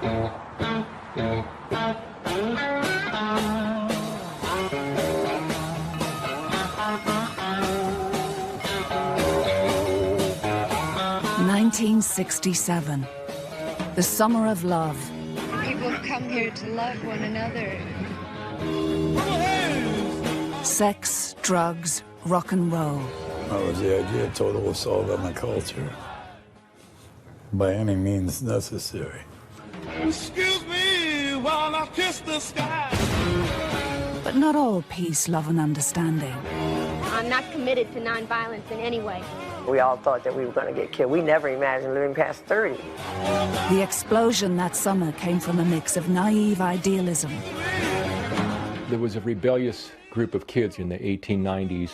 (1967), the summer of love. People have come here to love one another. Sex, drugs, rock and roll. That was the idea, total assault on the culture. By any means necessary. Excuse me while I kiss the sky. But not all peace, love, and understanding. I'm not committed to nonviolence in any way. We all thought that we were going to get killed. We never imagined living past 30. The explosion that summer came from a mix of naive idealism. There was a rebellious group of kids in the 1890s.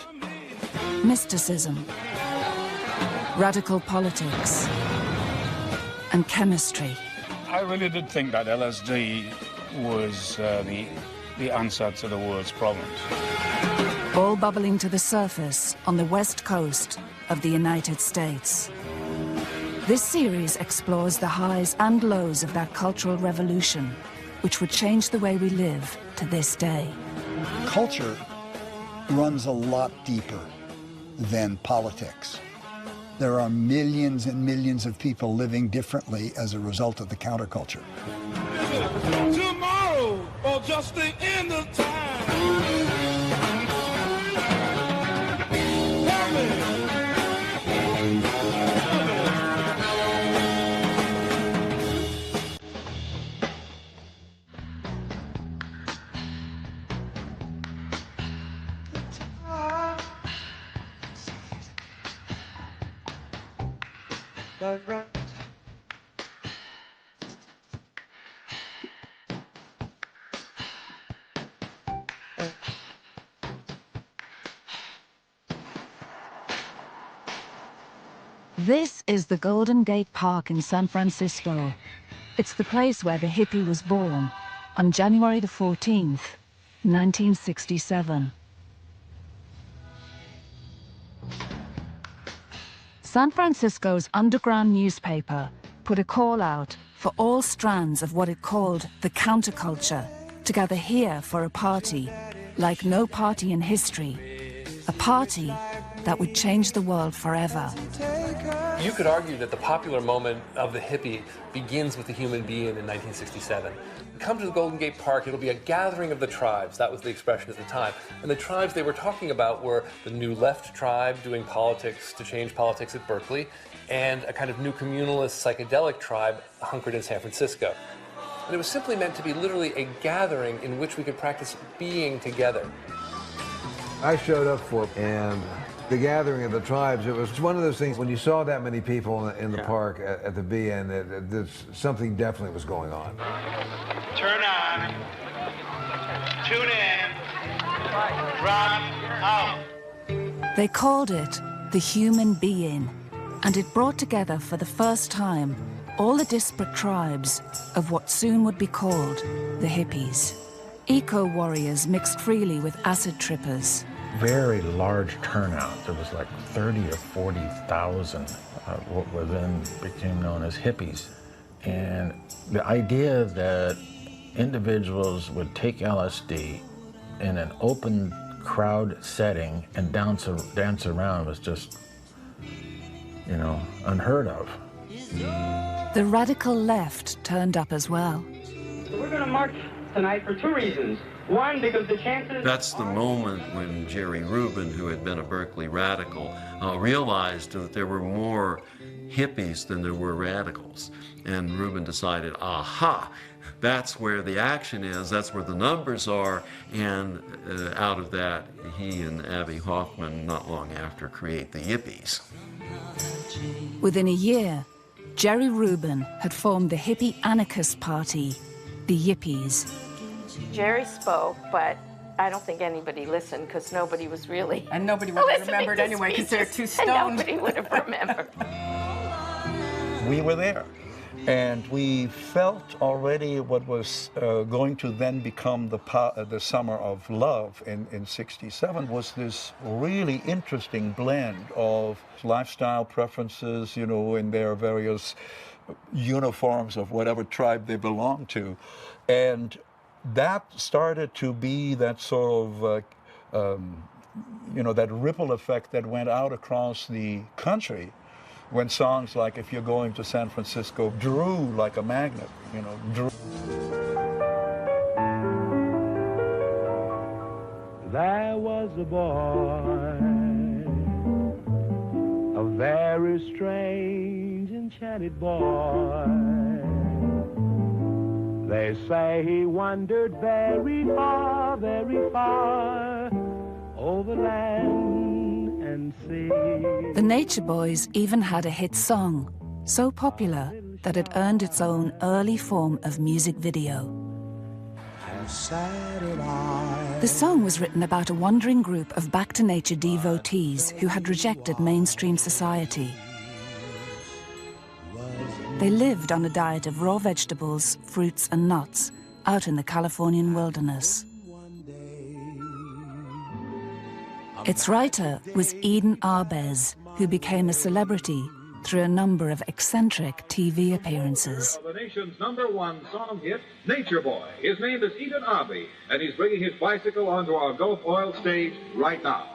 Mysticism, radical politics, and chemistry. I really did think that LSD was the answer to the world's problems. All bubbling to the surface on the west coast of the United States. This series explores the highs and lows of that cultural revolution, which would change the way we live to this day. Culture runs a lot deeper than politics. There are millions and millions of people living differently as a result of the counterculture. Tomorrow, or just the end of time. Tell me. This is the Golden Gate Park in San Francisco. It's the place where the hippie was born on January the 14th, 1967. San Francisco's underground newspaper put a call out for all strands of what it called the counterculture to gather here for a party like no party in history, a party that would change the world forever. You could argue that the popular moment of the hippie begins with the human being in 1967. Come to the Golden Gate Park, it'll be a gathering of the tribes. That was the expression at the time. And the tribes they were talking about were the New Left tribe doing politics to change politics at Berkeley, and a kind of new communalist psychedelic tribe hunkered in San Francisco. And it was simply meant to be literally a gathering in which we could practice being together. I showed up for it, and the gathering of the tribes, it was one of those things, when you saw that many people in the park at the BN, something definitely was going on. Turn on, tune in, rock out. They called it the human being, and it brought together for the first time all the disparate tribes of what soon would be called the hippies. Eco-warriors mixed freely with acid trippers. Very large turnout. There was like 30 or 40,000 what were then became known as hippies. And the idea that individuals would take LSD in an open crowd setting and dance around was just, you know, unheard of. The radical left turned up as well. We're going to march tonight for two reasons. One, because the chances... That's the moment when Jerry Rubin, who had been a Berkeley radical, realized that there were more hippies than there were radicals. And Rubin decided, aha, that's where the action is, that's where the numbers are, and out of that, he and Abbie Hoffman, not long after, create the Hippies. Within a year, Jerry Rubin had formed the hippie anarchist party, the Hippies. Jerry spoke, but I don't think anybody listened because nobody was really... And nobody would have remembered anyway because they're too stoned. Nobody would have remembered. We were there, and we felt already what was going to then become the summer of love in '67 was this really interesting blend of lifestyle preferences, you know, in their various uniforms of whatever tribe they belonged to. And that started to be that sort of, you know, that ripple effect that went out across the country when songs like If You're Going to San Francisco drew like a magnet, you know, drew. There was a boy, a very strange, enchanted boy. They say he wandered very far over land and sea. The Nature Boys even had a hit song, so popular that it earned its own early form of music video. The song was written about a wandering group of back-to-nature devotees who had rejected mainstream society. They lived on a diet of raw vegetables, fruits and nuts out in the Californian wilderness. Its writer was Eden Arbez, who became a celebrity through a number of eccentric TV appearances. The nation's #1 song hit, Nature Boy. His name is Eden Arbez, and he's bringing his bicycle onto our Gulf Oil stage right now.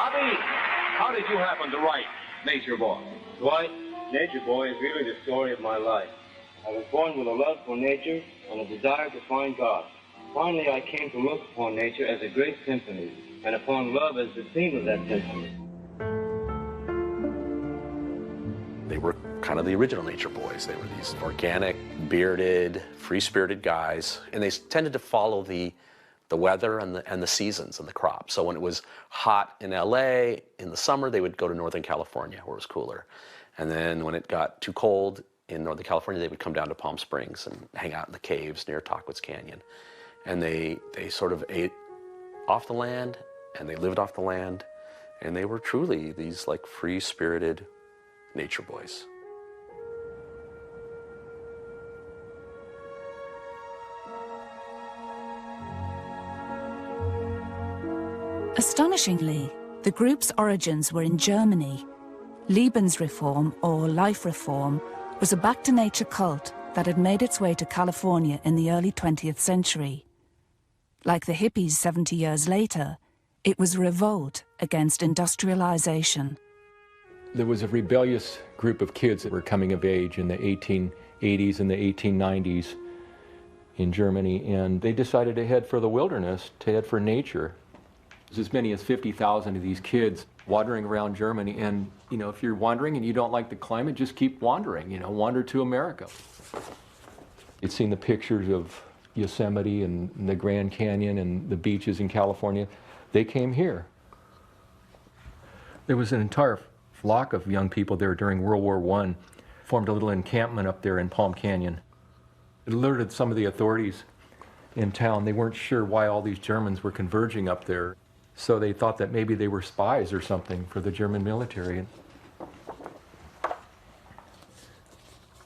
Arbez, how did you happen to write Nature Boy? Dwight, Nature Boy is really the story of my life. I was born with a love for nature and a desire to find God. Finally, I came to look upon nature as a great symphony, and upon love as the theme of that symphony. They were kind of the original Nature Boys. They were these organic, bearded, free-spirited guys, and they tended to follow the weather and the seasons and the crops. So when it was hot in LA in the summer, they would go to Northern California where it was cooler. And then when it got too cold in Northern California, they would come down to Palm Springs and hang out in the caves near Tahquitz Canyon. And they sort of ate off the land, and they lived off the land, and they were truly these like free-spirited Nature Boys. Astonishingly, the group's origins were in Germany. Lebensreform, or life reform, was a back-to-nature cult that had made its way to California in the early 20th century. Like the hippies 70 years later, it was a revolt against industrialization. There was a rebellious group of kids that were coming of age in the 1880s and the 1890s in Germany, and they decided to head for the wilderness, to head for nature. There's as many as 50,000 of these kids wandering around Germany, and you know, if you're wandering and you don't like the climate, just keep wandering, you know, wander to America. You'd seen the pictures of Yosemite and the Grand Canyon and the beaches in California. They came here. There was an entire flock of young people there during World War I, formed a little encampment up there in Palm Canyon. It alerted some of the authorities in town. They weren't sure why all these Germans were converging up there. So they thought that maybe they were spies or something for the German military.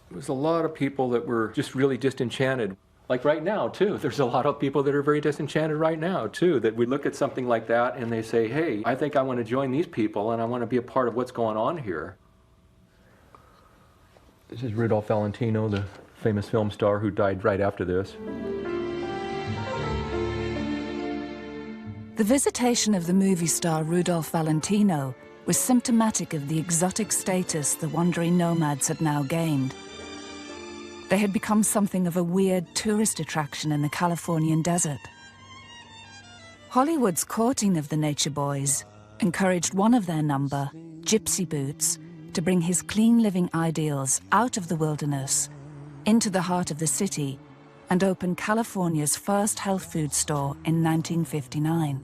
There was a lot of people that were just really disenchanted. Like right now, too. There's a lot of people that are very disenchanted right now, too, that we look at something like that and they say, hey, I think I want to join these people and I want to be a part of what's going on here. This is Rudolph Valentino, the famous film star who died right after this. The visitation of the movie star Rudolph Valentino was symptomatic of the exotic status the wandering nomads had now gained. They had become something of a weird tourist attraction in the Californian desert. Hollywood's courting of the Nature Boys encouraged one of their number, Gypsy Boots, to bring his clean living ideals out of the wilderness, into the heart of the city, and open California's first health food store in 1959.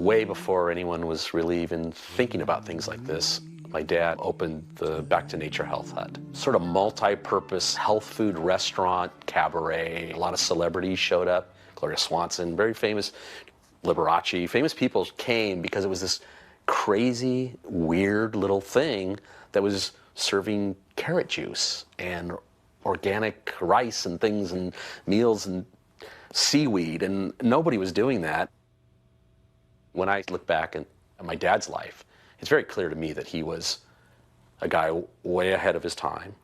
Way before anyone was really even thinking about things like this, my dad opened the Back to Nature Health Hut. Sort of multi-purpose health food restaurant, cabaret. A lot of celebrities showed up. Gloria Swanson, very famous, Liberace, famous people came because it was this crazy, weird little thing that was serving carrot juice and organic rice and things and meals and seaweed, and nobody was doing that. When I look back at my dad's life, it's very clear to me that he was a guy way ahead of his time,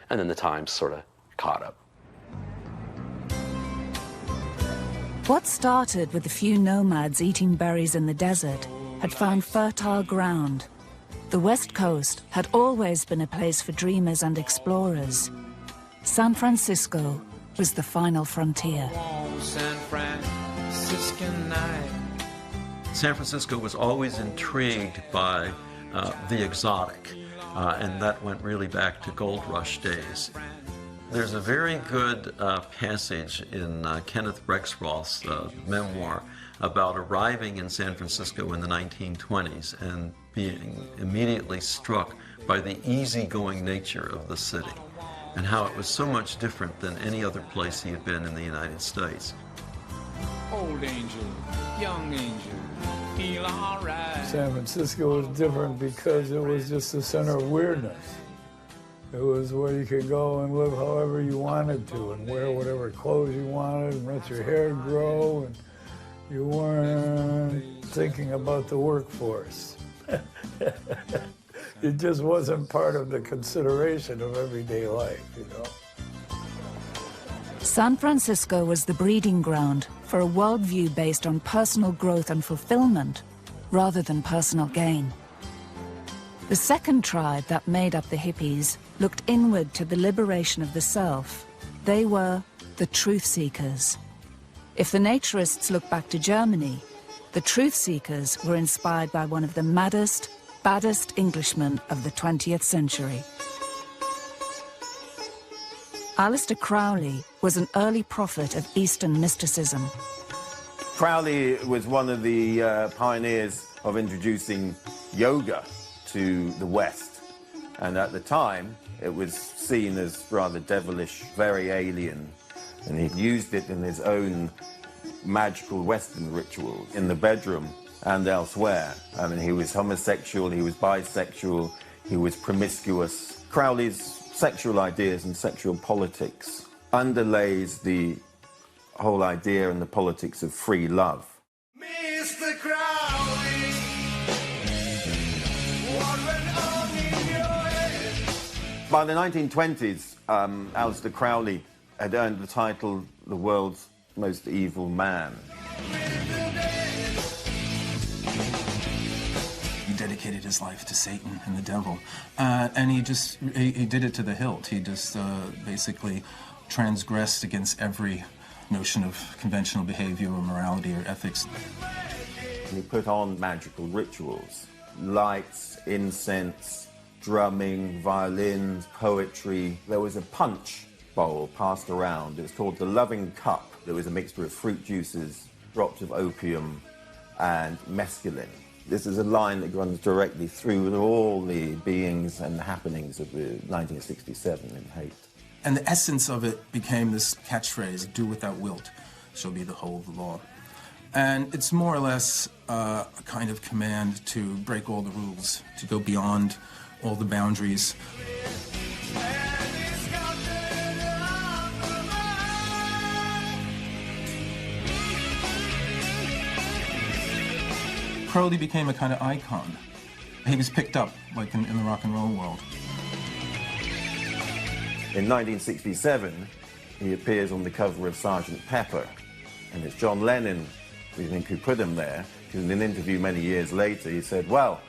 and then the times sort of caught up. What started with a few nomads eating berries in the desert had found fertile ground. The West Coast had always been a place for dreamers and explorers. San Francisco was the final frontier. San Francisco was always intrigued by the exotic, and that went really back to gold rush days. There's a very good passage in Kenneth Rexroth's memoir about arriving in San Francisco in the 1920s and being immediately struck by the easygoing nature of the city and how it was so much different than any other place he had been in the United States. Old angel, young angel, feel all right. San Francisco was different because it was just the center of weirdness. It was where you could go and live however you wanted to and wear whatever clothes you wanted and let your hair grow, and you weren't thinking about the workforce. It just wasn't part of the consideration of everyday life, you know. San Francisco was the breeding ground for a worldview based on personal growth and fulfillment rather than personal gain. The second tribe that made up the hippies looked inward to the liberation of the self. They were the truth seekers. If the naturists look back to Germany, the truth seekers were inspired by one of the maddest, baddest Englishmen of the 20th century. Aleister Crowley was an early prophet of Eastern mysticism. Crowley was one of the pioneers of introducing yoga to the West, and at the time it was seen as rather devilish, very alien, and he used it in his own magical Western rituals in the bedroom and elsewhere. I mean, he was homosexual, he was bisexual, he was promiscuous. Crowley's sexual ideas and sexual politics underlays the whole idea and the politics of free love. Mr. Crowley, what went on in your head? By the 1920s, Aleister Crowley had earned the title the world's most evil man. He dedicated his life to Satan and the devil, and he did it to the hilt. He just basically transgressed against every notion of conventional behavior or morality or ethics. He put on magical rituals, lights, incense, drumming, violins, poetry. There was a punch bowl passed around. It was called the loving cup. There was a mixture of fruit juices, drops of opium, and mescaline. This is a line that runs directly through all the beings and happenings of the 1967 in Hate. And the essence of it became this catchphrase, do without wilt, shall be the whole of the law. And it's more or less a kind of command to break all the rules, to go beyond all the boundaries. Crowley became a kind of icon. He was picked up, like in the rock and roll world. In 1967, he appears on the cover of Sgt. Pepper, and it's John Lennon, we think, who put him there. In an interview many years later, he said, well,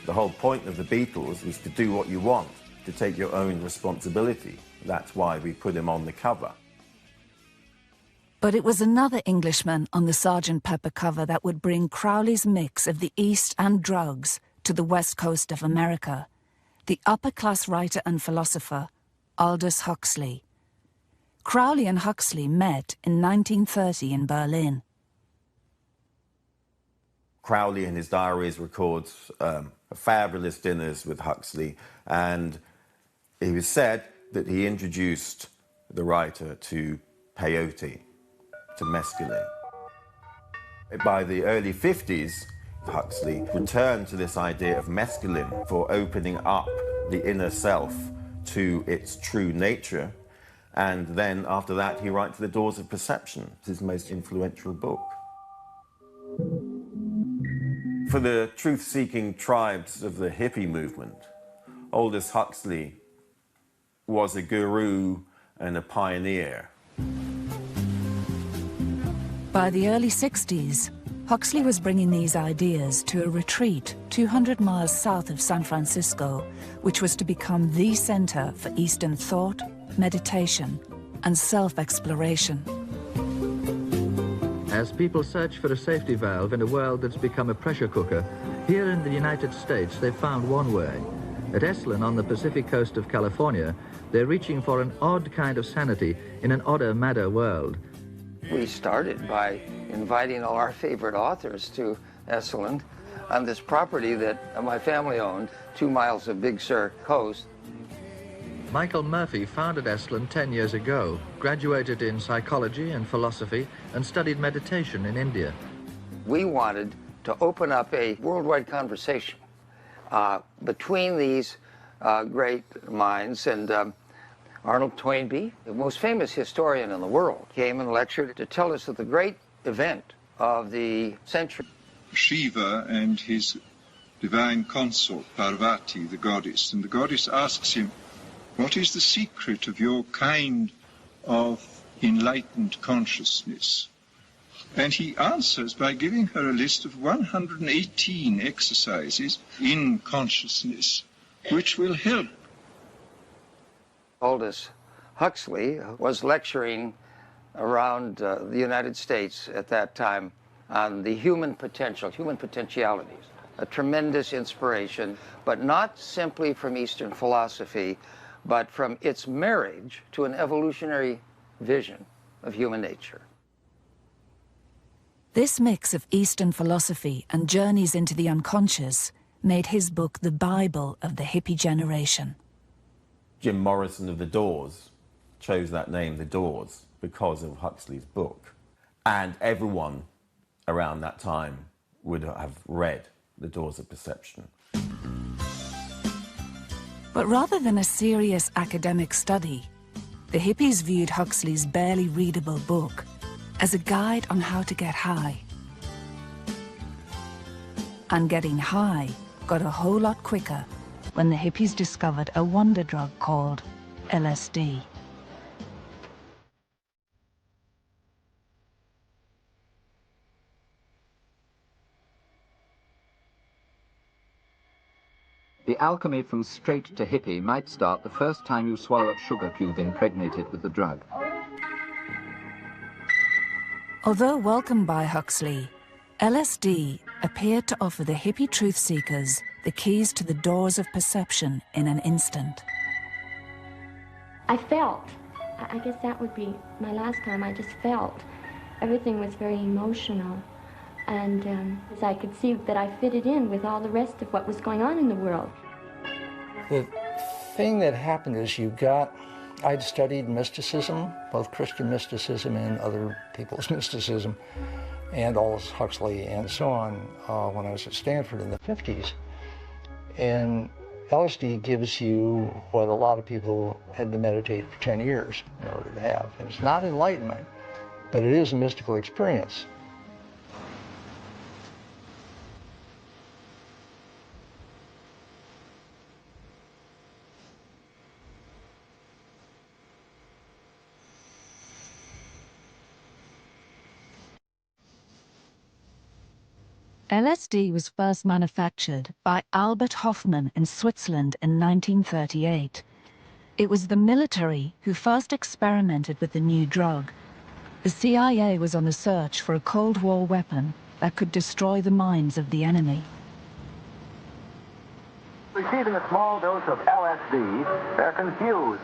the whole point of the Beatles was to do what you want, to take your own responsibility. That's why we put him on the cover. But it was another Englishman on the Sgt. Pepper cover that would bring Crowley's mix of the East and drugs to the West Coast of America, the upper-class writer and philosopher, Aldous Huxley. Crowley and Huxley met in 1930 in Berlin. Crowley in his diaries records fabulous dinners with Huxley, and it was said that he introduced the writer to peyote, to mescaline. By the early 50s, Huxley returned to this idea of mescaline for opening up the inner self to its true nature, and then after that he writes The Doors of Perception, his most influential book. For the truth-seeking tribes of the hippie movement, Aldous Huxley was a guru and a pioneer. By the early 60s, Huxley was bringing these ideas to a retreat 200 miles south of San Francisco, which was to become the center for Eastern thought, meditation, and self-exploration. As people search for a safety valve in a world that's become a pressure cooker, here in the United States they've found one way. At Esalen on the Pacific coast of California, they're reaching for an odd kind of sanity in an odder, madder world. We started by inviting all our favorite authors to Esalen on this property that my family owned, 2 miles of Big Sur coast. Michael Murphy founded Esalen 10 years ago, graduated in psychology and philosophy, and studied meditation in India. We wanted to open up a worldwide conversation between these great minds, and Arnold Toynbee, the most famous historian in the world, came and lectured to tell us of the great event of the century. Shiva and his divine consort, Parvati, the goddess, and the goddess asks him, "What is the secret of your kind of enlightened consciousness?" And he answers by giving her a list of 118 exercises in consciousness, which will help. Aldous Huxley was lecturing around the United States at that time on the human potential, human potentialities, a tremendous inspiration, but not simply from Eastern philosophy, but from its marriage to an evolutionary vision of human nature. This mix of Eastern philosophy and journeys into the unconscious made his book the Bible of the hippie generation. Jim Morrison of The Doors chose that name, The Doors, because of Huxley's book. And everyone around that time would have read The Doors of Perception. But rather than a serious academic study, the hippies viewed Huxley's barely readable book as a guide on how to get high. And getting high got a whole lot quicker when the hippies discovered a wonder drug called LSD. The alchemy from straight to hippie might start the first time you swallow up sugar cube impregnated with the drug. Although welcomed by Huxley, LSD appeared to offer the hippie truth seekers the keys to the doors of perception in an instant. I felt. I guess that would be my last time. I just felt. Everything was very emotional. And I could see that I fitted in with all the rest of what was going on in the world. The thing that happened is I'd studied mysticism, both Christian mysticism and other people's mysticism, and Aldous Huxley and so on when I was at Stanford in the 50s. And LSD gives you what a lot of people had to meditate for 10 years in order to have. And it's not enlightenment, but it is a mystical experience. LSD was first manufactured by Albert Hofmann in Switzerland in 1938. It was the military who first experimented with the new drug. The CIA was on the search for a Cold War weapon that could destroy the minds of the enemy. Receiving a small dose of LSD, they're confused.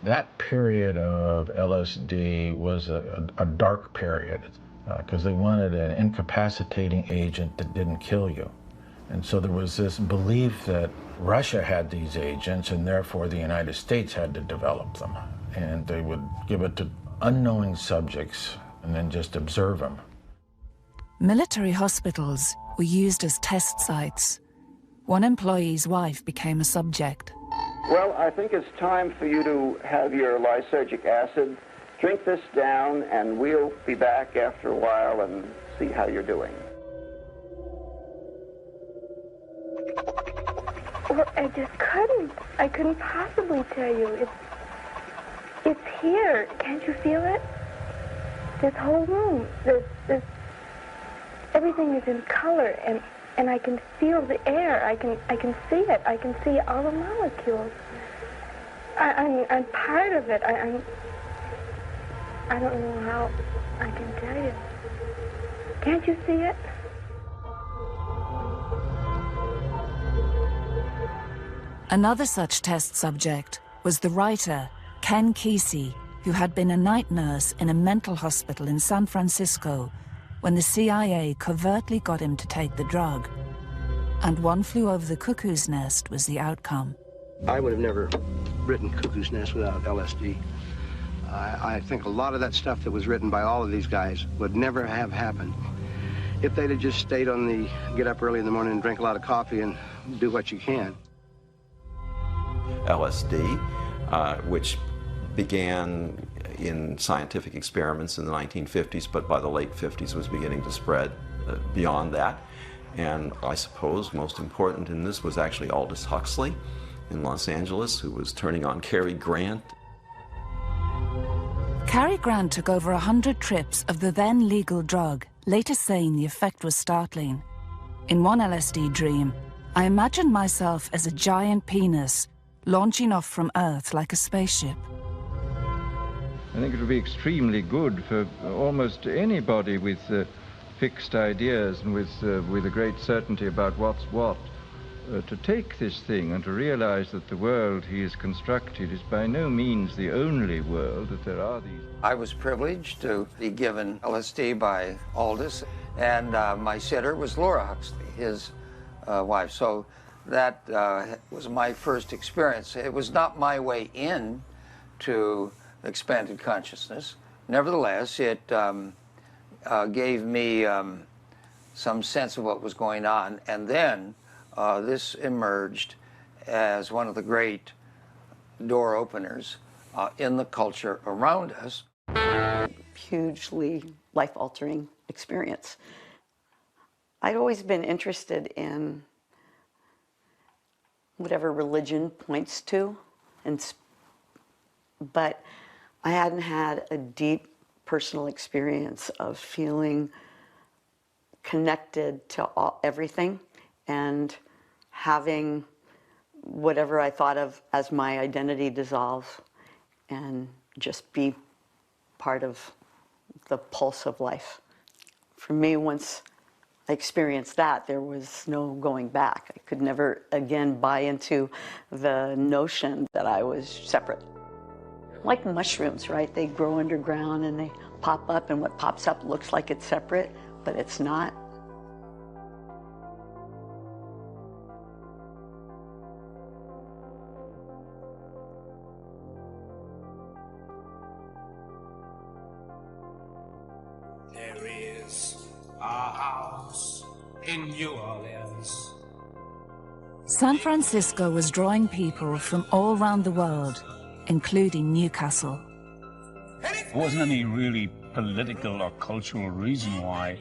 That period of LSD was a dark period because they wanted an incapacitating agent that didn't kill you. And so there was this belief that Russia had these agents and therefore the United States had to develop them. And they would give it to unknowing subjects and then just observe them. Military hospitals were used as test sites. One employee's wife became a subject. Well, I think it's time for you to have your lysergic acid. Drink this down, and we'll be back after a while and see how you're doing. Well, I just couldn't. I couldn't possibly tell you. It's here. Can't you feel it? This whole room. Everything is in color, and I can feel the air. I can see it. I can see all the molecules. I'm part of it. I don't know how I can tell you. Can't you see it? Another such test subject was the writer, Ken Kesey, who had been a night nurse in a mental hospital in San Francisco when the CIA covertly got him to take the drug. And One Flew Over the Cuckoo's Nest was the outcome. I would have never written Cuckoo's Nest without LSD. I think a lot of that stuff that was written by all of these guys would never have happened if they'd have just stayed on the get up early in the morning and drink a lot of coffee and do what you can. LSD, which began in scientific experiments in the 1950s, but by the late 50s was beginning to spread beyond that. And I suppose most important in this was actually Aldous Huxley in Los Angeles, who was turning on Cary Grant. Cary Grant took over 100 trips of the then legal drug, later saying the effect was startling. In one LSD dream, I imagined myself as a giant penis launching off from Earth like a spaceship. I think it would be extremely good for almost anybody with fixed ideas and with a great certainty about what's what, to take this thing and to realize that the world he has constructed is by no means the only world, that there are these. I was privileged to be given LSD by Aldous, and my sitter was Laura Huxley, his wife. So that was my first experience. It was not my way in to expanded consciousness. Nevertheless, it gave me some sense of what was going on, and then this emerged as one of the great door openers in the culture around us. Hugely life-altering experience. I'd always been interested in whatever religion points to, but I hadn't had a deep personal experience of feeling connected to everything and having whatever I thought of as my identity dissolve and just be part of the pulse of life. For me, once I experienced that, there was no going back. I could never again buy into the notion that I was separate. Like mushrooms, right? They grow underground and they pop up, and what pops up looks like it's separate, but it's not. There is a house in New Orleans. San Francisco was drawing people from all around the world, including Newcastle. There wasn't any really political or cultural reason why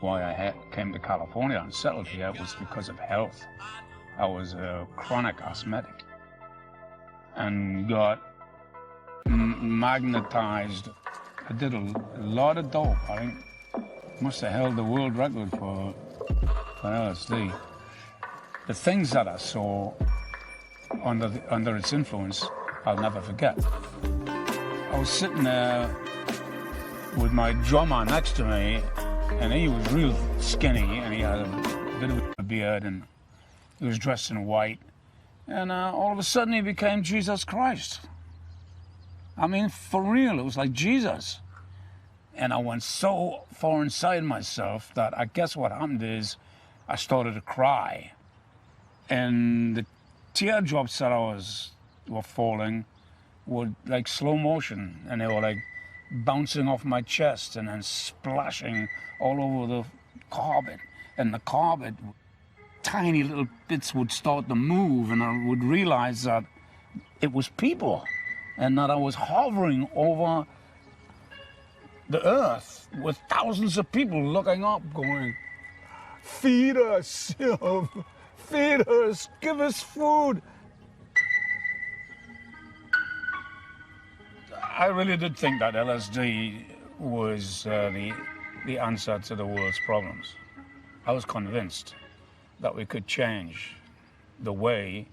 I came to California and settled here. It was because of health. I was a chronic asthmatic and got magnetized. I did a lot of dope. I think must have held the world record for LSD. The things that I saw under its influence, I'll never forget. I was sitting there with my drummer next to me, and he was real skinny, and he had a bit of a beard, and he was dressed in white. And all of a sudden, he became Jesus Christ. I mean, for real, it was like Jesus. And I went so far inside myself that I guess what happened is I started to cry. And the teardrops that were falling were like slow motion, and they were like bouncing off my chest and then splashing all over the carpet. And the carpet, tiny little bits would start to move, and I would realize that it was people, and that I was hovering over the earth with thousands of people looking up going, feed us, feed us, give us food. I really did think that LSD was the answer to the world's problems. I was convinced that we could change the way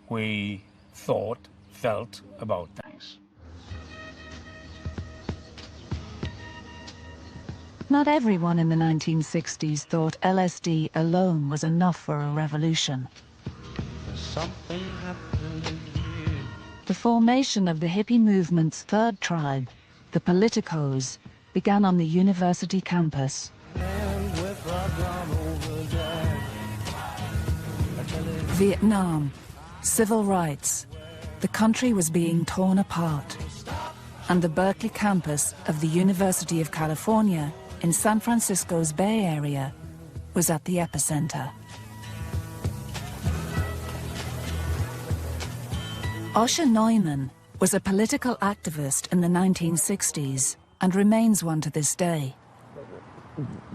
we thought, felt about things. Not everyone in the 1960s thought LSD alone was enough for a revolution. Something happened here. The formation of the hippie movement's third tribe, the Politicos, began on the university campus. Vietnam, civil rights, the country was being torn apart. And the Berkeley campus of the University of California in San Francisco's Bay Area was at the epicenter. Osher Neumann was a political activist in the 1960s and remains one to this day.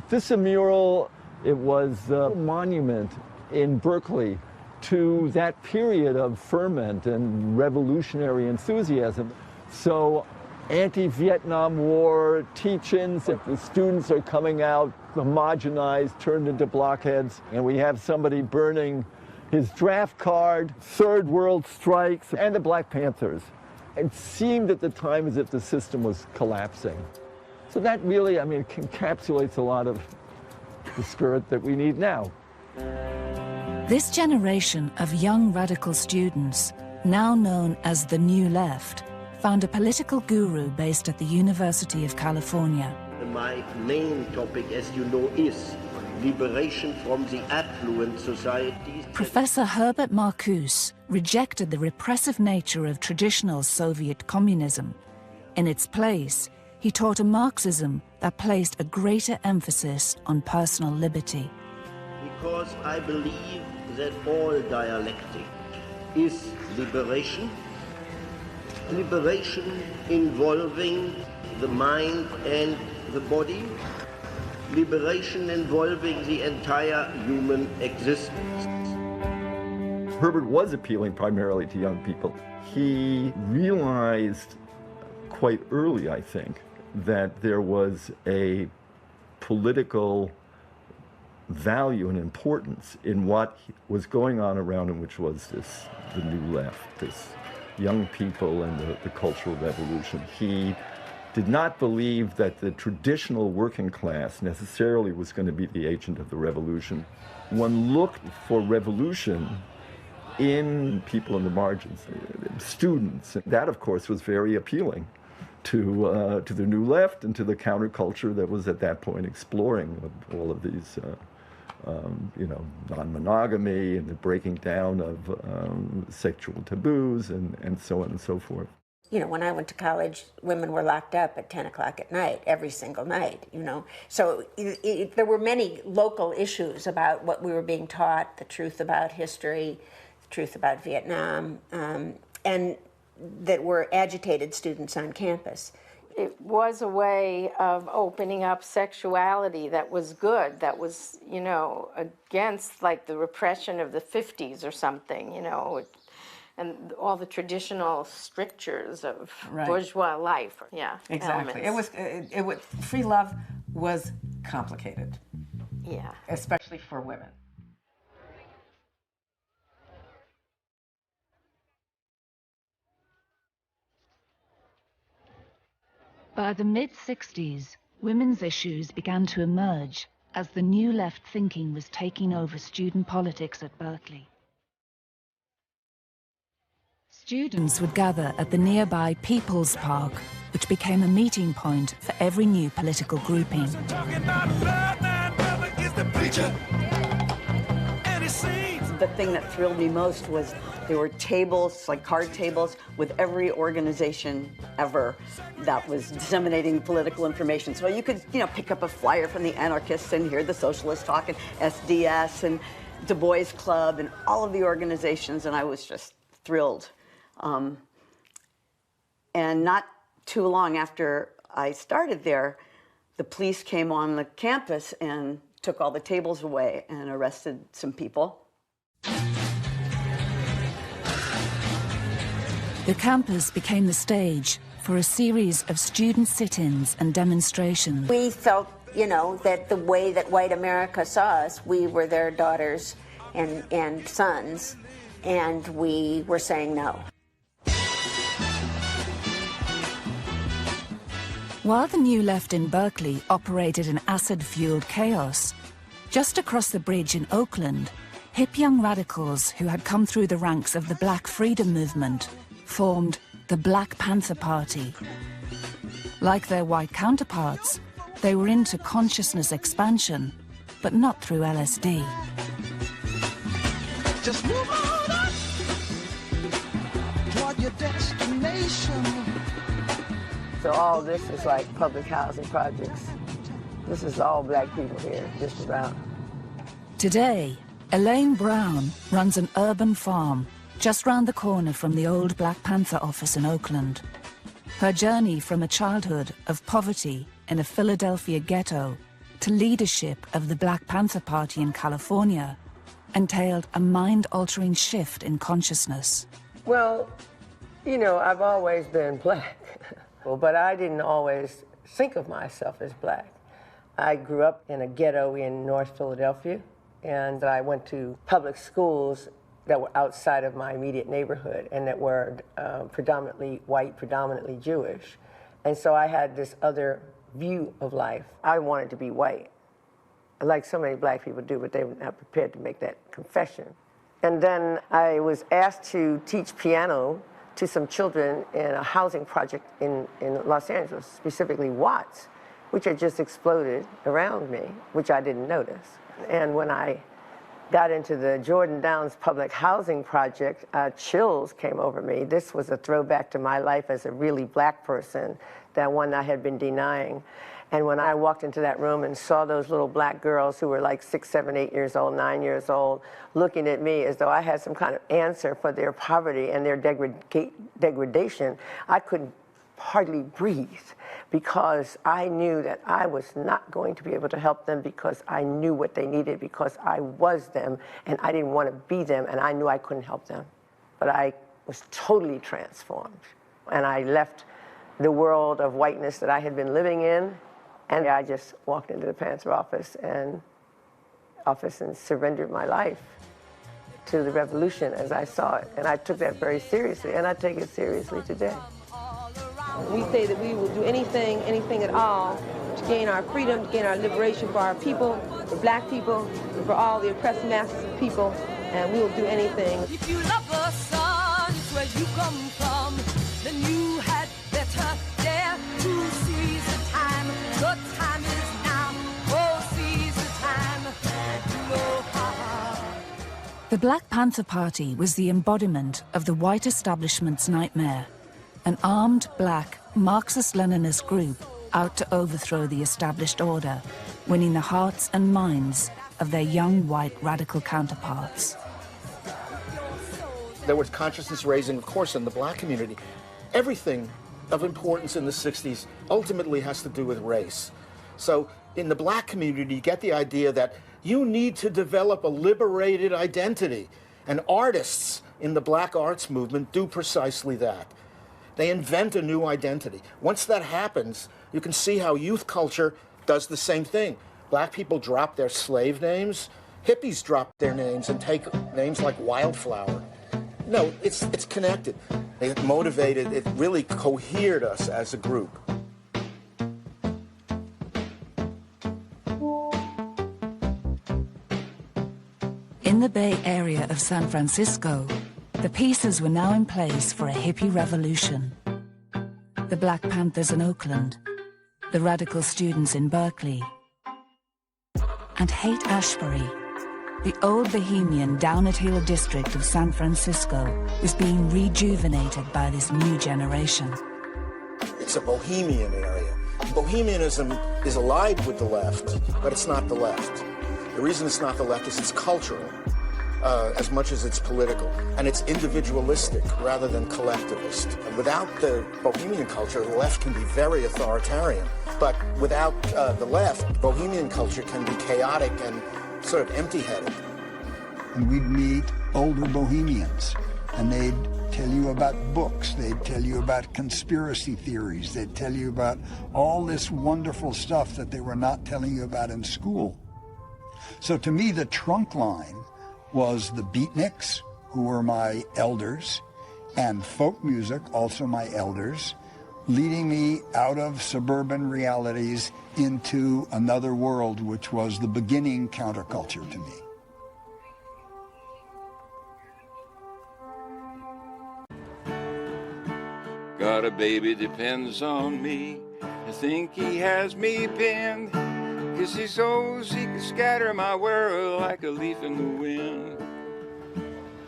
This mural, it was a monument in Berkeley to that period of ferment and revolutionary enthusiasm. So anti-Vietnam War teach-ins, if the students are coming out homogenized, turned into blockheads, and we have somebody burning his draft card, Third World Strikes, and the Black Panthers. It seemed at the time as if the system was collapsing. So that really, I mean, encapsulates a lot of the spirit that we need now. This generation of young radical students, now known as the New Left, found a political guru based at the University of California. My main topic, as you know, is liberation from the affluent societies. Professor Herbert Marcuse rejected the repressive nature of traditional Soviet communism. In its place, he taught a Marxism that placed a greater emphasis on personal liberty. Because I believe that all dialectic is liberation. Liberation involving the mind and the body. Liberation involving the entire human existence. Herbert was appealing primarily to young people. He realized quite early, I think, that there was a political value and importance in what was going on around him, which was the New Left, this young people and the Cultural Revolution. He did not believe that the traditional working class necessarily was going to be the agent of the revolution. One looked for revolution in people in the margins, students. That, of course, was very appealing to the New Left and to the counterculture that was at that point exploring all of these, non-monogamy and the breaking down of sexual taboos and so on and so forth. You know, when I went to college, women were locked up at 10 o'clock at night, every single night, you know. So there were many local issues about what we were being taught, the truth about history, the truth about Vietnam, and that were agitated students on campus. It was a way of opening up sexuality that was good, that was, you know, against like the repression of the 50s or something, you know, and all the traditional strictures of bourgeois life. Yeah, exactly. Elements. It was free love was complicated. Yeah, especially for women. By the mid-60s, women's issues began to emerge as the New Left thinking was taking over student politics at Berkeley. Students would gather at the nearby People's Park, which became a meeting point for every new political grouping. The thing that thrilled me most was there were tables, like card tables, with every organization ever that was disseminating political information. So you could, pick up a flyer from the anarchists and hear the socialists talk, and SDS and Du Bois Club and all of the organizations, and I was just thrilled. And not too long after I started there, the police came on the campus and took all the tables away and arrested some people. The campus became the stage for a series of student sit-ins and demonstrations. We felt, you know, that the way that white America saw us, we were their daughters and sons, and we were saying no. While the New Left in Berkeley operated in acid-fueled chaos, just across the bridge in Oakland, hip young radicals who had come through the ranks of the Black Freedom Movement formed the Black Panther Party. Like their white counterparts, they were into consciousness expansion, but not through LSD. Just move on up toward your destination. So all this is like public housing projects. This is all black people here, just about. Today, Elaine Brown runs an urban farm just round the corner from the old Black Panther office in Oakland. Her journey from a childhood of poverty in a Philadelphia ghetto to leadership of the Black Panther Party in California entailed a mind-altering shift in consciousness. Well, you know, I've always been black, but I didn't always think of myself as black. I grew up in a ghetto in North Philadelphia, and I went to public schools that were outside of my immediate neighborhood and that were predominantly white, predominantly Jewish. And so I had this other view of life. I wanted to be white, like so many black people do, but they were not prepared to make that confession. And then I was asked to teach piano to some children in a housing project in Los Angeles, specifically Watts, which had just exploded around me, which I didn't notice. And when I got into the Jordan Downs public housing project, chills came over me. This was a throwback to my life as a really black person, that one I had been denying. And when I walked into that room and saw those little black girls who were like 6, 7, 8 years old, 9 years old, looking at me as though I had some kind of answer for their poverty and their degradation, I couldn't hardly breathe, because I knew that I was not going to be able to help them, because I knew what they needed, because I was them and I didn't want to be them, and I knew I couldn't help them. But I was totally transformed, and I left the world of whiteness that I had been living in, and I just walked into the Panther office and surrendered my life to the revolution as I saw it. And I took that very seriously, and I take it seriously today. We say that we will do anything at all to gain our freedom, to gain our liberation for our people, for black people, and for all the oppressed masses of people, and we will do anything. If you love the sun, it's where you come from, then you had better dare to seize the time. The time is now, oh, seize the time, and you know how. The Black Panther Party was the embodiment of the white establishment's nightmare. An armed, black, Marxist-Leninist group out to overthrow the established order, winning the hearts and minds of their young white radical counterparts. There was consciousness raising, of course, in the black community. Everything of importance in the 60s ultimately has to do with race. So in the black community, you get the idea that you need to develop a liberated identity, and artists in the black arts movement do precisely that. They invent a new identity. Once that happens, you can see how youth culture does the same thing. Black people drop their slave names. Hippies drop their names and take names like Wildflower. No, it's connected. It motivated, it really cohered us as a group. In the Bay Area of San Francisco, the pieces were now in place for a hippie revolution. The Black Panthers in Oakland, the radical students in Berkeley, and Haight-Ashbury, the old bohemian down-at-heel district of San Francisco, was being rejuvenated by this new generation. It's a bohemian area. Bohemianism is allied with the left, but it's not the left. The reason it's not the left is it's cultural. as much as it's political. And it's individualistic rather than collectivist. And without the Bohemian culture, the left can be very authoritarian. But without the left, Bohemian culture can be chaotic and sort of empty-headed. And we'd meet older Bohemians, and they'd tell you about books, they'd tell you about conspiracy theories, they'd tell you about all this wonderful stuff that they were not telling you about in school. So to me, the trunk line was the beatniks, who were my elders, and folk music, also my elders, leading me out of suburban realities into another world, which was the beginning counterculture to me. Got a baby depends on me. I think he has me pinned, 'cause he sows he can scatter my world like a leaf in the wind.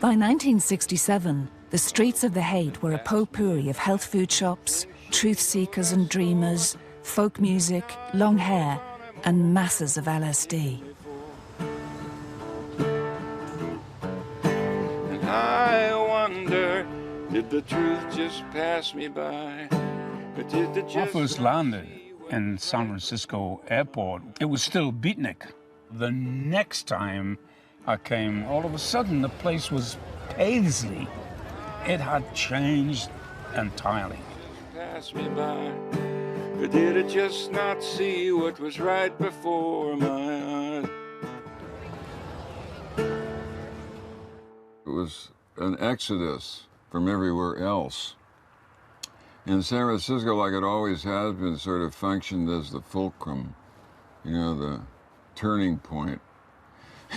By 1967, the streets of The Hague were a potpourri of health food shops, truth seekers and dreamers, folk music, long hair, and masses of LSD. And I wonder, did the truth just pass me by? Or did it When I just... first landed in San Francisco airport, it was still beatnik. The next time I came, all of a sudden the place was Paisley. It had changed entirely. Pass me by, or did it just not see what was right before my eyes? It was an exodus from everywhere else. And San Francisco, like it always has been, sort of functioned as the fulcrum, you know, the turning point.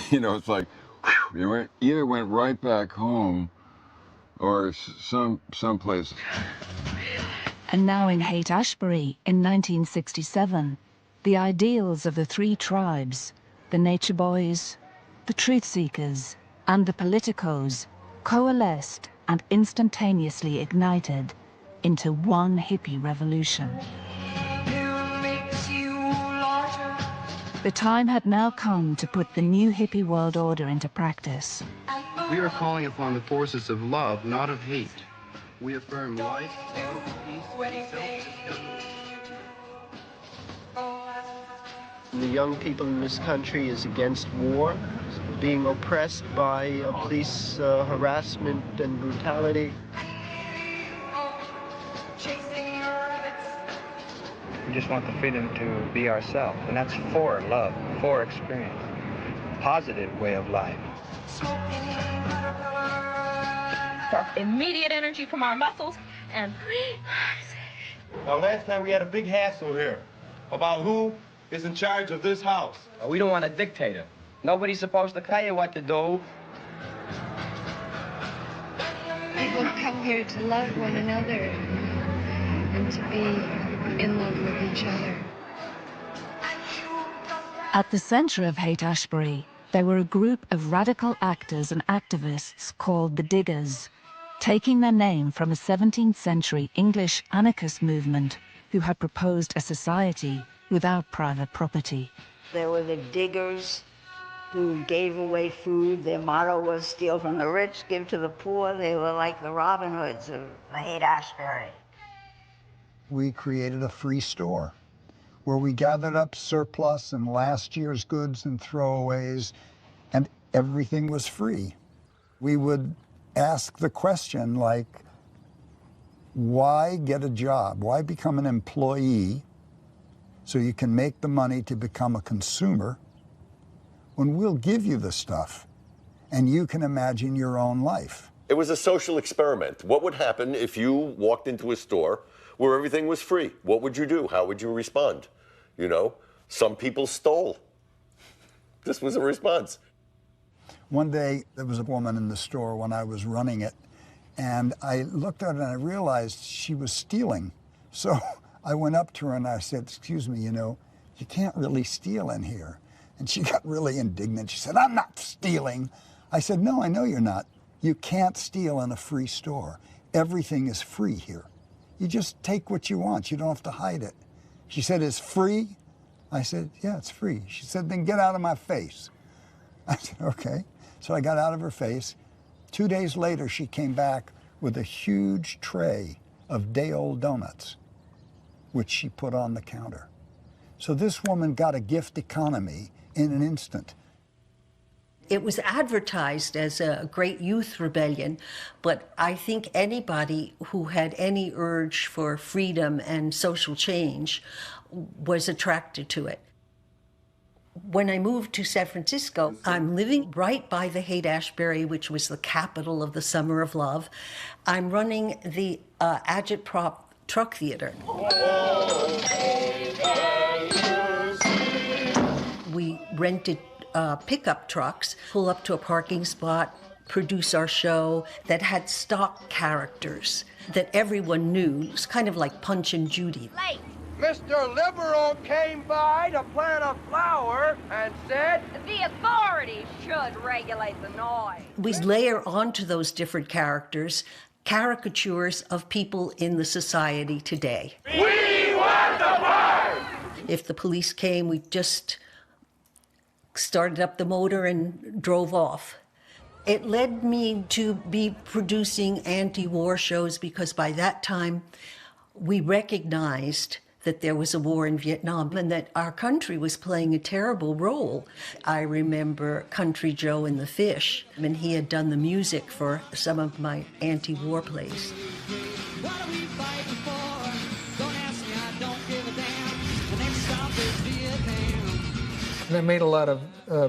You know, it's like, whew, you either went right back home or someplace. And now in Haight-Ashbury, in 1967, the ideals of the three tribes, the Nature Boys, the Truth Seekers, and the Politicos, coalesced and instantaneously ignited into one hippie revolution. The time had now come to put the new hippie world order into practice. We are calling upon the forces of love, not of hate. We affirm life, peace, The young people in this country is against war, being oppressed by police harassment and brutality. We just want the freedom to be ourselves, and that's for love, for experience, positive way of life. Immediate energy from our muscles and Now, last time we had a big hassle here about who is in charge of this house. We don't want a dictator. Nobody's supposed to tell you what to do. People come here to love one another and to be in love with each other. At the center of Haight-Ashbury, there were a group of radical actors and activists called the Diggers, taking their name from a 17th century English anarchist movement who had proposed a society without private property. There were the diggers who gave away food. Their motto was steal from the rich, give to the poor. They were like the Robin Hoods of Haight-Ashbury. We created a free store where we gathered up surplus and last year's goods and throwaways, and everything was free. We would ask the question like, why get a job? Why become an employee so you can make the money to become a consumer when we'll give you the stuff and you can imagine your own life? It was a social experiment. What would happen if you walked into a store where everything was free? What would you do? How would you respond? You know, some people stole. This was a response. One day, there was a woman in the store when I was running it, and I looked at her and I realized she was stealing. So I went up to her and I said, excuse me, you know, you can't really steal in here. And she got really indignant. She said, I'm not stealing. I said, no, I know you're not. You can't steal in a free store. Everything is free here. You just take what you want. You don't have to hide it. She said, it's free? I said, yeah, it's free. She said, then get out of my face. I said, okay. So I got out of her face. 2 days later, she came back with a huge tray of day-old donuts, which she put on the counter. So this woman got a gift economy in an instant. It was advertised as a great youth rebellion, but I think anybody who had any urge for freedom and social change was attracted to it. When I moved to San Francisco, I'm living right by the Haight-Ashbury, which was the capital of the Summer of Love. I'm running the Agitprop Truck Theater. We rented pickup trucks, pull up to a parking spot, produce our show that had stock characters that everyone knew. It was kind of like Punch and Judy. Mr. Liberal came by to plant a flower and said, "The authorities should regulate the noise." We layer onto those different characters caricatures of people in the society today. "We want the park!" If the police came, we just started up the motor and drove off. It led me to be producing anti-war shows because by that time we recognized that there was a war in Vietnam and that our country was playing a terrible role. I remember Country Joe and the Fish, and he had done the music for some of my anti-war plays. That made a lot of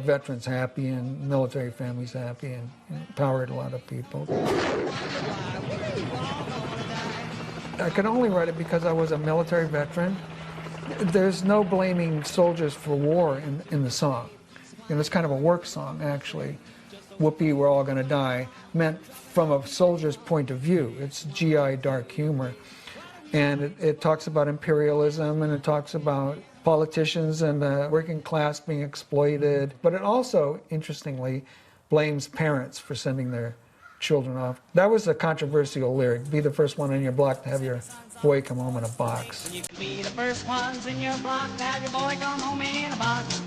veterans happy and military families happy and empowered a lot of people. I could only write it because I was a military veteran. There's no blaming soldiers for war in the song. You know, it's kind of a work song, actually. Whoopee, we're all gonna die, meant from a soldier's point of view. It's GI dark humor. And it talks about imperialism, and it talks about politicians and the working class being exploited. But it also, interestingly, blames parents for sending their children off. That was a controversial lyric. Be the first one on your block to have your boy come home in a box. You can be the first ones in your block to have your boy come home in a box.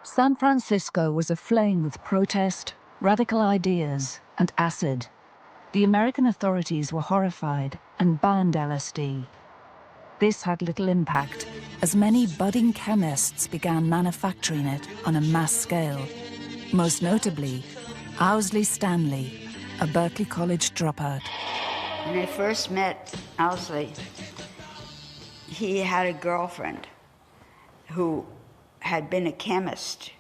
San Francisco was aflame with protest, radical ideas, and acid. The American authorities were horrified and banned LSD. This had little impact, as many budding chemists began manufacturing it on a mass scale. Most notably, Owsley Stanley, a Berkeley College dropout. When I first met Owsley, he had a girlfriend who had been a chemist,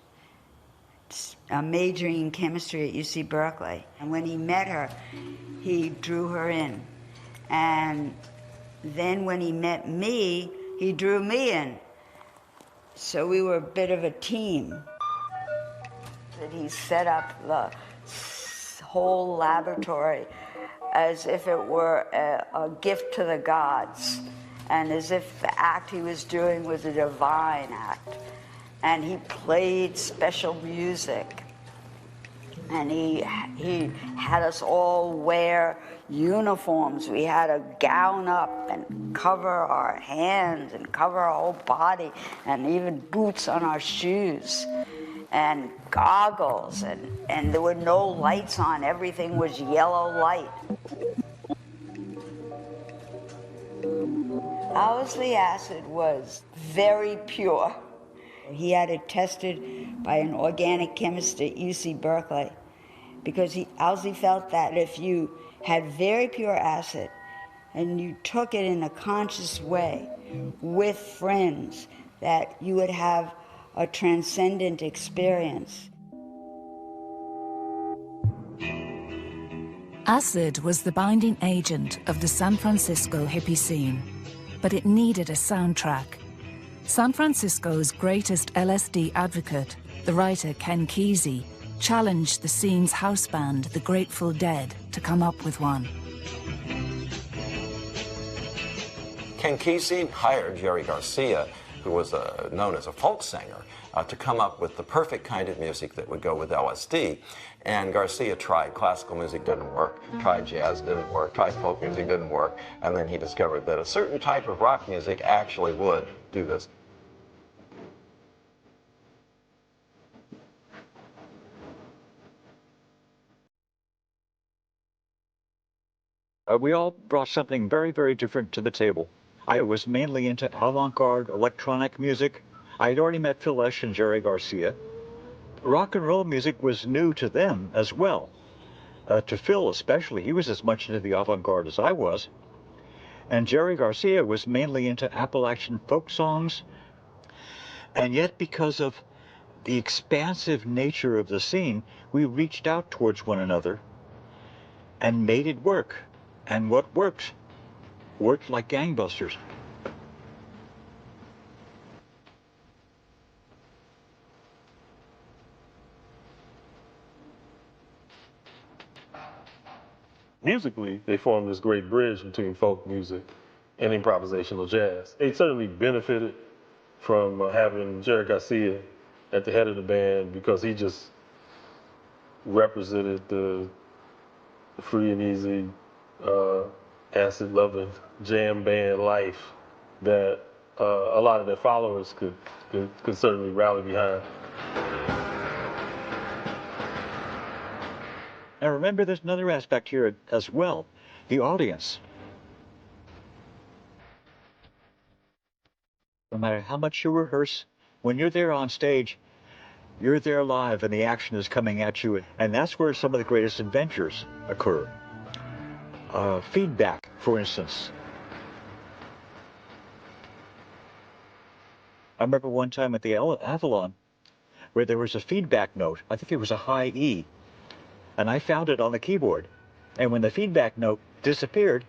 majoring in chemistry at UC Berkeley. And when he met her, he drew her in. And then when he met me, he drew me in. So we were a bit of a team. That he set up the whole laboratory as if it were a gift to the gods, and as if the act he was doing was a divine act. And he played special music. And he had us all wear uniforms. We had to gown up and cover our hands and cover our whole body, and even boots on our shoes, and goggles, and there were no lights on. Everything was yellow light. Owsley acid was very pure. He had it tested by an organic chemist at UC Berkeley because Owsley felt that if you had very pure acid and you took it in a conscious way with friends, that you would have a transcendent experience. Acid was the binding agent of the San Francisco hippie scene, but it needed a soundtrack. San Francisco's greatest LSD advocate, the writer Ken Kesey, challenged the scene's house band, the Grateful Dead, to come up with one. Ken Kesey hired Jerry Garcia, who was known as a folk singer, to come up with the perfect kind of music that would go with LSD. And Garcia tried classical music, didn't work, tried jazz, didn't work, tried folk music, didn't work, and then he discovered that a certain type of rock music actually would do this. We all brought something very, very different to the table. I was mainly into avant-garde electronic music. I had already met Phil Lesh and Jerry Garcia. Rock and roll music was new to them as well. To Phil especially, he was as much into the avant-garde as I was. And Jerry Garcia was mainly into Appalachian folk songs. And yet, because of the expansive nature of the scene, we reached out towards one another and made it work. And what worked like gangbusters. Musically, they formed this great bridge between folk music and improvisational jazz. They certainly benefited from having Jerry Garcia at the head of the band because he just represented the free and easy, acid-loving jam band life that a lot of their followers could certainly rally behind. Now remember, there's another aspect here as well, the audience. No matter how much you rehearse, when you're there on stage, you're there live and the action is coming at you, and that's where some of the greatest adventures occur. Feedback, for instance. I remember one time at the Avalon where there was a feedback note. I think it was a high E. And I found it on the keyboard. And when the feedback note disappeared,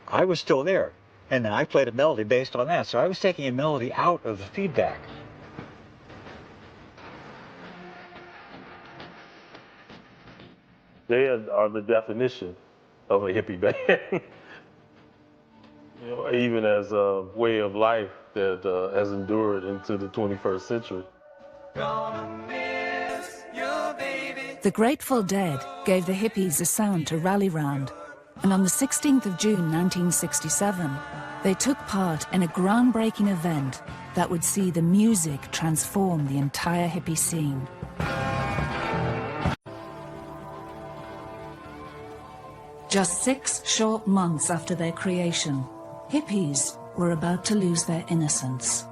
I was still there. And then I played a melody based on that. So I was taking a melody out of the feedback. They are the definition of a hippie band. You know, even as a way of life that has endured into the 21st century. The Grateful Dead gave the hippies a sound to rally round, and on the 16th of June 1967, they took part in a groundbreaking event that would see the music transform the entire hippie scene. Just 6 short months after their creation, hippies were about to lose their innocence.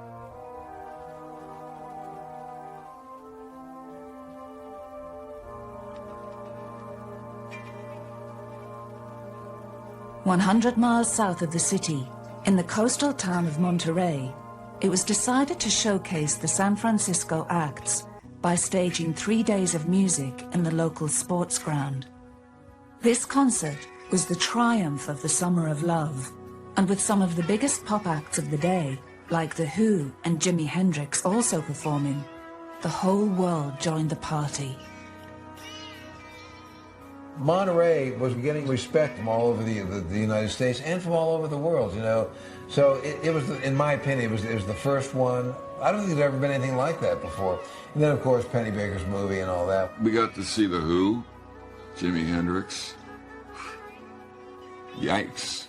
"100 miles south of the city, in the coastal town of Monterey, it was decided to showcase the San Francisco acts by staging 3 days of music in the local sports ground. This concert was the triumph of the Summer of Love, and with some of the biggest pop acts of the day, like The Who and Jimi Hendrix also performing, the whole world joined the party. Monterey was getting respect from all over the United States and from all over the world, you know. So it was, in my opinion, it was the first one. I don't think there's ever been anything like that before. And then, of course, Penny Baker's movie and all that. We got to see The Who, Jimi Hendrix. Yikes.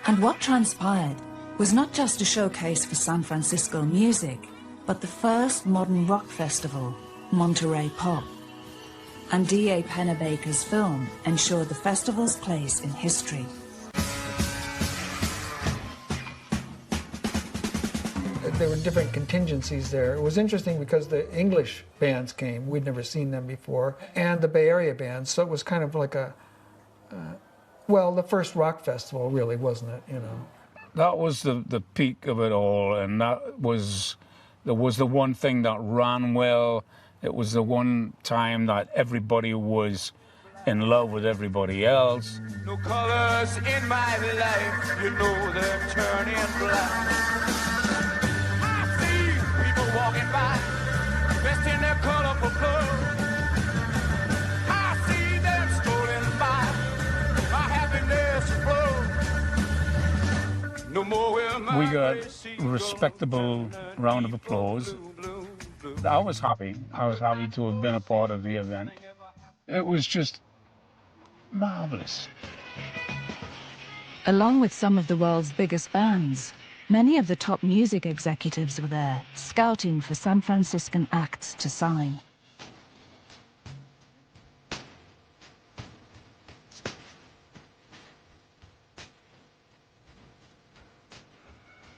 And what transpired was not just a showcase for San Francisco music, but the first modern rock festival, Monterey Pop. And D.A. Pennebaker's film ensured the festival's place in history. There were different contingencies there. It was interesting because the English bands came. We'd never seen them before. And the Bay Area bands. So it was kind of like a, well, the first rock festival, really, wasn't it? You know. That was the peak of it all, and that was the one thing that ran well. It was the one time that everybody was in love with everybody else. No colors in my life, you know they're turning black. I see people walking by, dressed in their colorful clothes. I see them strolling by, my happiness flows. No more will my We got a respectable round of applause. I was happy. I was happy to have been a part of the event. It was just marvelous. Along with some of the world's biggest bands, many of the top music executives were there, scouting for San Franciscan acts to sign.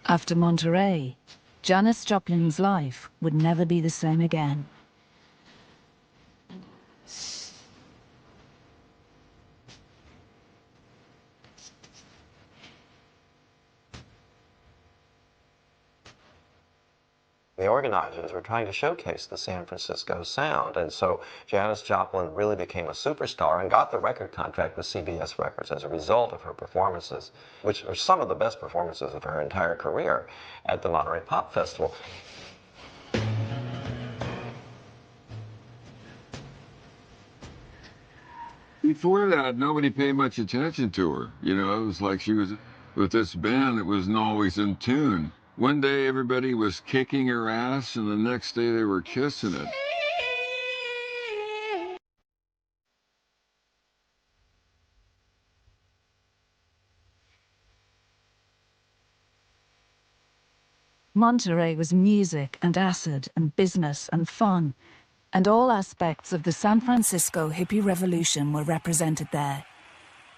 After Monterey, Janis Joplin's life would never be the same again. The organizers were trying to showcase the San Francisco sound, and so Janis Joplin really became a superstar and got the record contract with CBS Records as a result of her performances, which are some of the best performances of her entire career at the Monterey Pop Festival. Before that, nobody paid much attention to her. You know, it was like she was with this band that wasn't always in tune. One day everybody was kicking her ass, and the next day they were kissing it. Monterey was music and acid and business and fun, and all aspects of the San Francisco hippie revolution were represented there.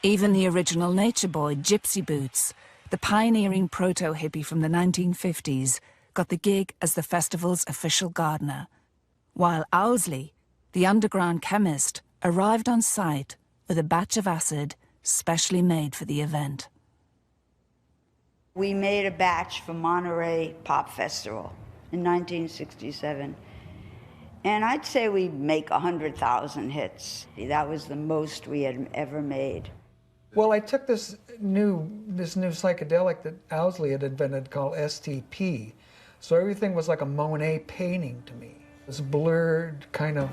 Even the original nature boy, Gypsy Boots, the pioneering proto-hippie from the 1950s, got the gig as the festival's official gardener, while Owsley, the underground chemist, arrived on site with a batch of acid specially made for the event. We made a batch for Monterey Pop Festival in 1967. And I'd say we'd make 100,000 hits. That was the most we had ever made. Well, I took this new psychedelic that Owsley had invented called STP. So everything was like a Monet painting to me. It was blurred, kind of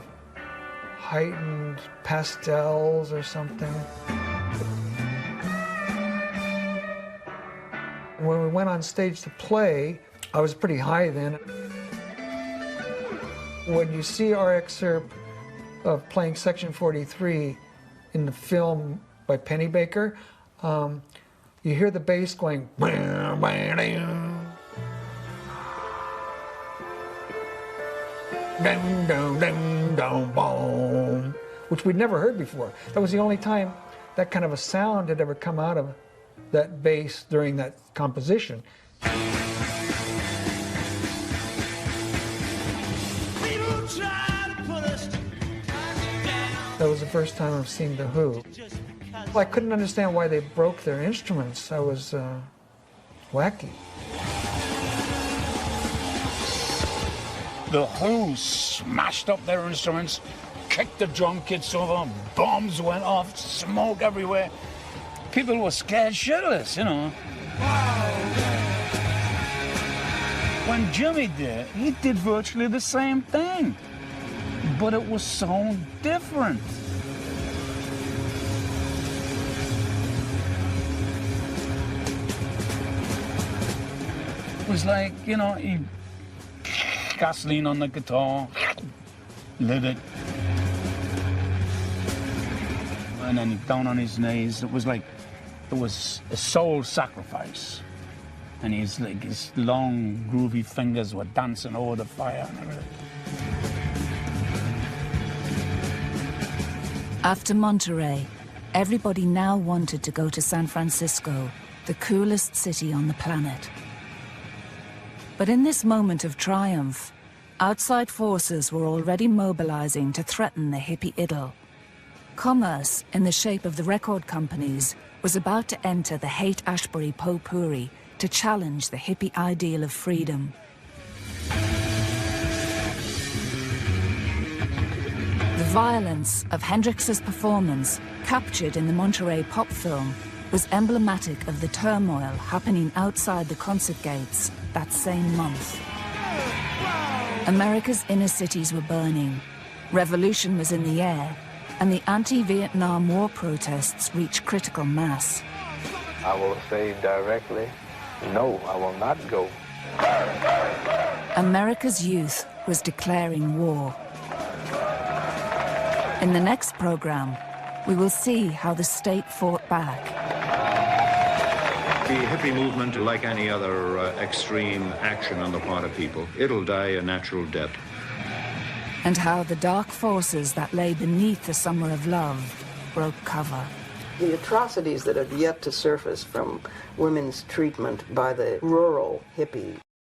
heightened pastels or something. When we went on stage to play, I was pretty high then. When you see our excerpt of playing Section 43 in the film by Pennybaker, you hear the bass going, which we'd never heard before. That was the only time that kind of a sound had ever come out of that bass during that composition. That was the first time I've seen The Who. I couldn't understand why they broke their instruments. That was wacky. The Who smashed up their instruments, kicked the drum kits over, bombs went off, smoke everywhere. People were scared shitless, you know. When Jimmy did, he did virtually the same thing, but it was so different. It was like, you know, he gasoline on the guitar, lit it, and then down on his knees. It was like, it was a soul sacrifice. And his long, groovy fingers were dancing over the fire and everything. After Monterey, everybody now wanted to go to San Francisco, the coolest city on the planet. But in this moment of triumph, outside forces were already mobilizing to threaten the hippie idyll. Commerce, in the shape of the record companies, was about to enter the Haight-Ashbury potpourri to challenge the hippie ideal of freedom. The violence of Hendrix's performance, captured in the Monterey pop film, was emblematic of the turmoil happening outside the concert gates that same month. America's inner cities were burning, revolution was in the air, and the anti-Vietnam War protests reached critical mass. I will say directly, no, I will not go. America's youth was declaring war. In the next program, we will see how the state fought back. The hippie movement, like any other extreme action on the part of people, it'll die a natural death. And how the dark forces that lay beneath the summer of love broke cover. The atrocities that have yet to surface from women's treatment by the rural hippie